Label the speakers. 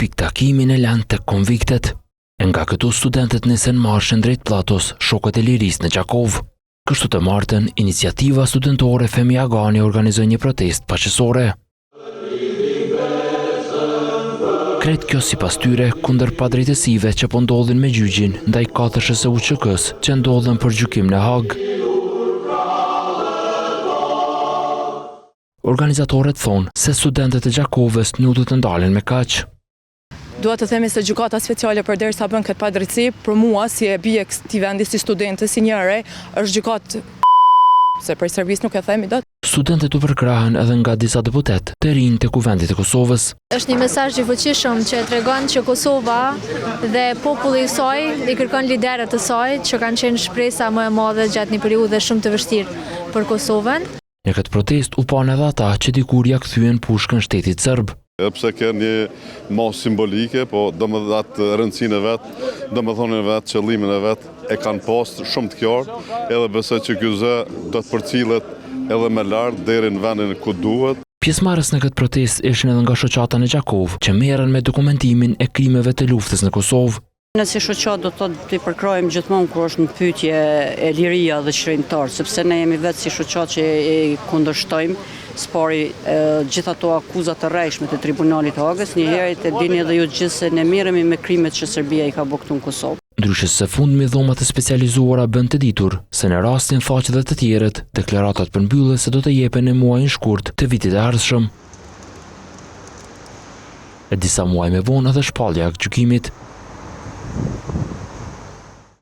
Speaker 1: Piktakimin e lanë të konviktet. Nga këtu studentët nisen marshën drejt Platos, shokët e lirisë në Gjakov. Kështu të martën, iniciativa studentore Femi Agani organizoi një protestë paqësore. Krejt kjo sipas tyre kundër padrejtësive që po ndodhin me gjyqin ndaj katëshës së UÇK-s që ndodhen për gjykim në Hag. Organizatorët thonë se studentët e Gjakovës nuk do të ndalen me kaq.
Speaker 2: Dua të themi se gjykata speciale përderisa bën këtë padrejtësi, për mua si e bie këtij vendi si studente, si njëre, është gjykatë se për servis nuk e themi dot.
Speaker 1: Studentët u përkrahen edhe nga disa deputet të rinj të Kuvendit të Kosovës.
Speaker 3: Është një mesazh i fuqishëm që tregon që Kosova dhe populli i saj i kërkon liderët e saj që kanë qenë shpresa më e madhe gjatë një periudhe shumë të vështirë për Kosovën.
Speaker 1: Në këtë protestë u panë edhe ata që dikur ja kthyen pushkën shtetit serb.
Speaker 4: Pse ka një masë simbolike, po domethënë rëndësinë e vet, domethënë vet qëllimin e vet e kanë pas shumë të qartë, edhe besoj që ky zë do të përcillet edhe më lart deri në vendin ku duhet.
Speaker 1: Pjesëmarrës në këtë protestë ishin edhe nga shoqata në Gjakov, që merren me dokumentimin e krimeve të luftës në Kosovë.
Speaker 5: Ne si shoqat do të thotë të përkrojmë gjithmonë kur është në pyetje e liria dhe shtrenjtar, sepse ne jemi vetë si shoqat që e kundërshtojmë spari gjithë ato akuzat të rrejshme të Tribunalit të Hagës. Njëherë e dini edhe ju gjithë se ne merremi me krimet që Serbia i ka bërë këtu në Kosovë.
Speaker 1: Ndryshe së fundmi, dhomat e specializuara bën të ditur se në rastin faqe dhe të tjerët, deklaratat përmbyllen se do të jepen në muajin shkurt të vitit e ardhshëm. E disa muaj me vonë edhe shpallja e gjykimit.